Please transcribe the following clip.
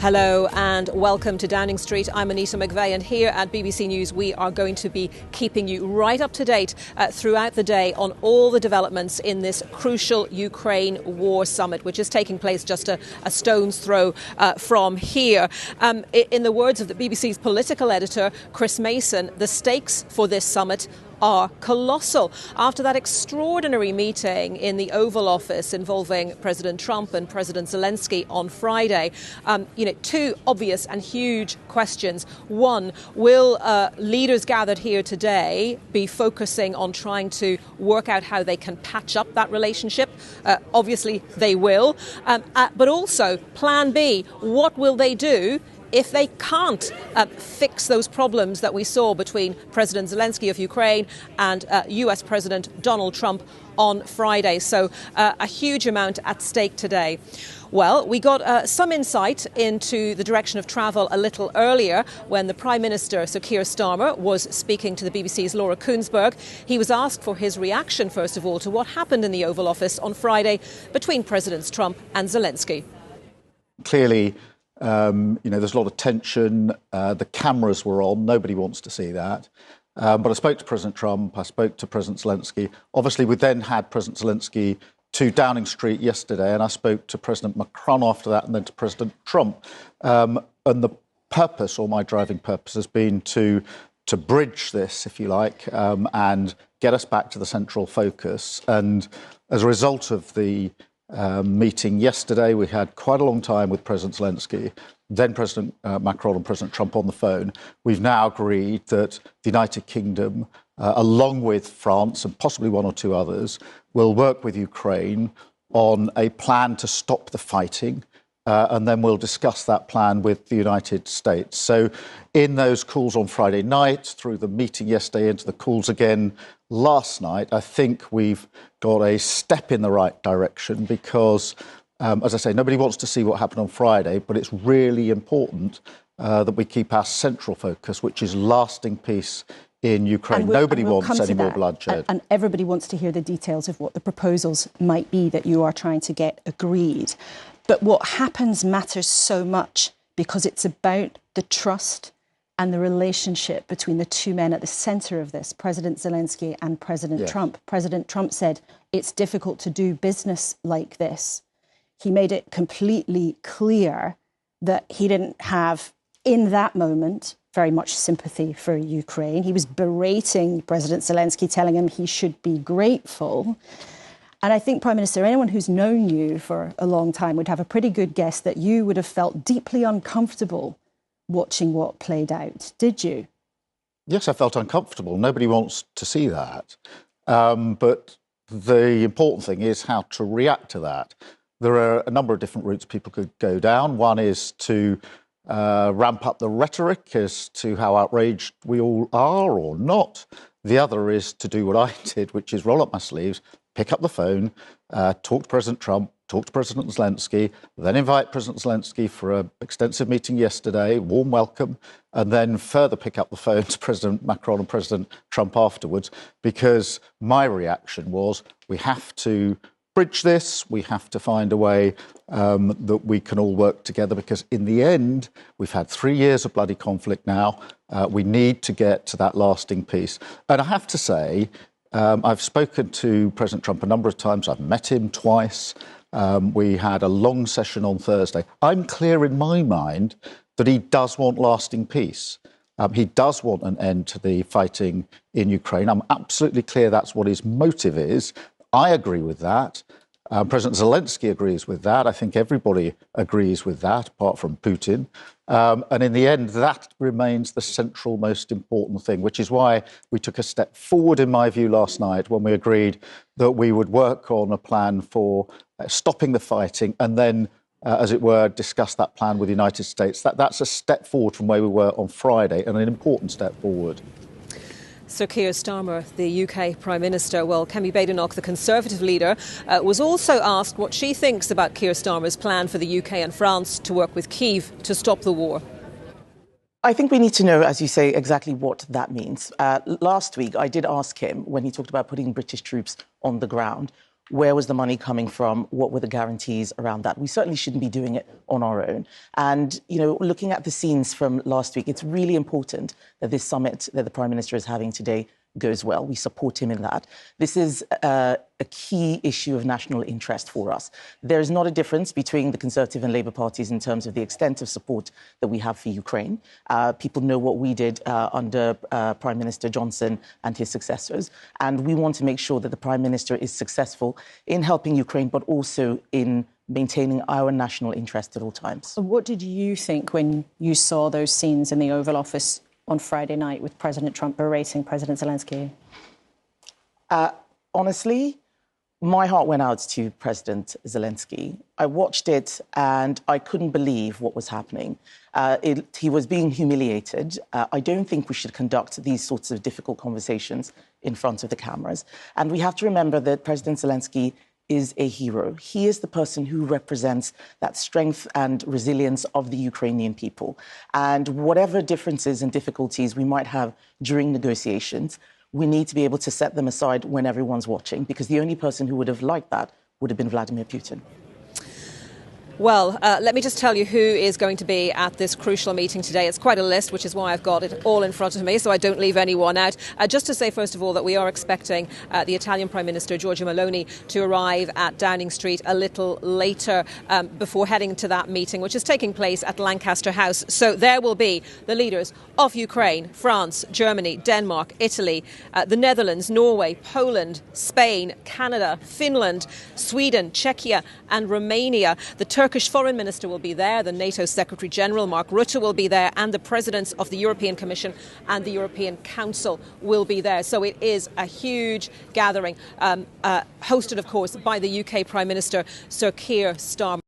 Hello and welcome to Downing Street. I'm Anita McVeigh, and here at BBC News we are going to be keeping you right up to date throughout the day on all the developments in this crucial Ukraine war summit, which is taking place just a stone's throw from here. In the words of the BBC's political editor, Chris Mason, the stakes for this summit are colossal. After that extraordinary meeting in the Oval Office involving President Trump and President Zelensky on Friday, two obvious and huge questions. One, will leaders gathered here today be focusing on trying to work out how they can patch up that relationship? Obviously, they will. But also, Plan B, what will they do if they can't fix those problems that we saw between President Zelensky of Ukraine and US President Donald Trump on Friday? So a huge amount at stake today. Well, we got some insight into the direction of travel a little earlier when the Prime Minister, Sir Keir Starmer, was speaking to the BBC's Laura Kuenssberg. He was asked for his reaction, first of all, to what happened in the Oval Office on Friday between Presidents Trump and Zelensky. Clearly, there's a lot of tension. The cameras were on. Nobody wants to see that. But I spoke to President Trump. I spoke to President Zelensky. Obviously, we then had President Zelensky to Downing Street yesterday, and I spoke to President Macron after that and then to President Trump. And the purpose, or my driving purpose, has been to bridge this, if you like, and get us back to the central focus. And as a result of the meeting yesterday, we had quite a long time with President Zelensky, then President Macron and President Trump on the phone. We've now agreed that the United Kingdom, along with France and possibly one or two others, will work with Ukraine on a plan to stop the fighting. And then we'll discuss that plan with the United States. So in those calls on Friday night, through the meeting yesterday, into the calls again last night, I think we've got a step in the right direction because, as I say, nobody wants to see what happened on Friday, but it's really important that we keep our central focus, which is lasting peace in Ukraine. Nobody wants any more bloodshed. And everybody wants to hear the details of what the proposals might be that you are trying to get agreed. But what happens matters so much because it's about the trust and the relationship between the two men at the centre of this, President Zelensky and President Trump. President Trump said it's difficult to do business like this. He made it completely clear that he didn't have, in that moment, very much sympathy for Ukraine. He was berating President Zelensky, telling him he should be grateful. And I think, Prime Minister, anyone who's known you for a long time would have a pretty good guess that you would have felt deeply uncomfortable watching what played out. Did you? Yes, I felt uncomfortable. Nobody wants to see that. But the important thing is how to react to that. There are a number of different routes people could go down. One is to ramp up the rhetoric as to how outraged we all are or not. The other is to do what I did, which is roll up my sleeves, pick up the phone, talk to President Trump, talk to President Zelensky, then invite President Zelensky for an extensive meeting yesterday, warm welcome, and then further pick up the phone to President Macron and President Trump afterwards, because my reaction was we have to bridge this, we have to find a way that we can all work together, because in the end, we've had 3 years of bloody conflict now. We need to get to that lasting peace. And I have to say, I've spoken to President Trump a number of times. I've met him twice. We had a long session on Thursday. I'm clear in my mind that he does want lasting peace. He does want an end to the fighting in Ukraine. I'm absolutely clear that's what his motive is. I agree with that. President Zelensky agrees with that. I think everybody agrees with that, apart from Putin. And in the end, that remains the central, most important thing, which is why we took a step forward, in my view, last night when we agreed that we would work on a plan for stopping the fighting and then, as it were, discuss that plan with the United States. That's a step forward from where we were on Friday and an important step forward. Sir Keir Starmer, the UK Prime Minister. Well, Kemi Badenoch, the Conservative leader, was also asked what she thinks about Keir Starmer's plan for the UK and France to work with Kyiv to stop the war. I think we need to know, as you say, exactly what that means. Last week, I did ask him, when he talked about putting British troops on the ground, Where was the money coming from? What were the guarantees around that? We certainly shouldn't be doing it on our own. And, looking at the scenes from last week, it's really important that this summit that the Prime Minister is having today goes well. We support him in that. This is a key issue of national interest for us. There is not a difference between the Conservative and Labour parties in terms of the extent of support that we have for Ukraine. People know what we did under Prime Minister Johnson and his successors. And we want to make sure that the Prime Minister is successful in helping Ukraine, but also in maintaining our national interest at all times. What did you think when you saw those scenes in the Oval Office on Friday night with President Trump berating President Zelensky? Honestly, my heart went out to President Zelensky. I watched it and I couldn't believe what was happening. He was being humiliated. I don't think we should conduct these sorts of difficult conversations in front of the cameras. And we have to remember that President Zelensky is a hero. He is the person who represents that strength and resilience of the Ukrainian people. And whatever differences and difficulties we might have during negotiations, we need to be able to set them aside when everyone's watching, because the only person who would have liked that would have been Vladimir Putin. Well, let me just tell you who is going to be at this crucial meeting today. It's quite a list, which is why I've got it all in front of me, so I don't leave anyone out. Just to say, first of all, that we are expecting the Italian Prime Minister, Giorgia Meloni, to arrive at Downing Street a little later before heading to that meeting, which is taking place at Lancaster House. So there will be the leaders of Ukraine, France, Germany, Denmark, Italy, the Netherlands, Norway, Poland, Spain, Canada, Finland, Sweden, Czechia and Romania. The Turkish Foreign Minister will be there, the NATO Secretary General Mark Rutte will be there, and the Presidents of the European Commission and the European Council will be there. So it is a huge gathering, hosted, of course, by the UK Prime Minister, Sir Keir Starmer.